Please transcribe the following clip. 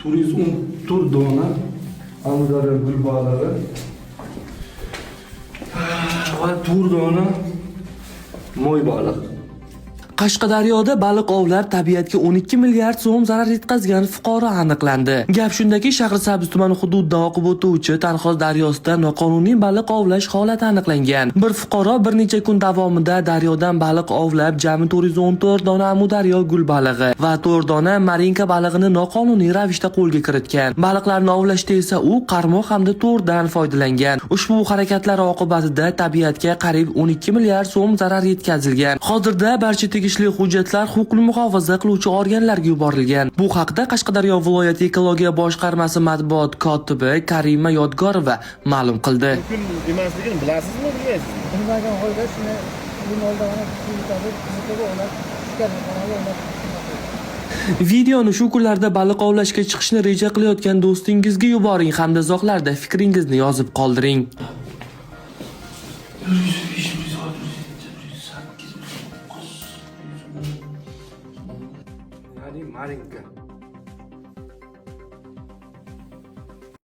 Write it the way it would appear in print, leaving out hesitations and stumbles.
414 dona Amudaryo gul balig'i va 4 dona mo'y baliq. Qashqadaryoda baliq ovlab tabiatga 12 milliard so'm zarar yetkazgan fuqaro aniqlandi. Gap shundaki, Shahrisabz tumani hududida oqib o'tuvchi Tanxoz daryosida noqonuniy baliq ovlash holati aniqlangan. Bir fuqaro bir necha kun davomida daryodan baliq ovlab jami 414 dona Amudaryo gul balig'i va 4 dona marinka balig'ini noqonuniy ravishda qo'lga kiritgan. Baliqlarni ovlashda esa u qarmoq hamda to'rdan foydalangan. Ushbu harakatlar oqibatida tabiatga qariyb 12 milliard so'm zarar yetkazilgan. Hozirda barcha tegishli hujjatlar huquqni muhofaza qiluvchi organlarga yuborilgan. Bu haqda Qashqadaryo viloyati ekologiya boshqarmasi matbuot kotibi Karima Yodgorova ma'lum qildi. Mumkin emasligini bilasizmi, bilmaysizmi? Bilmagan holda shuni oldini qiziqadi, ular Videoni shu kunlarda baliq ovlashga chiqishni reja qilayotgan do'stingizga yuboring hamda izohlarda fikringizni yozib qoldiring. Marinka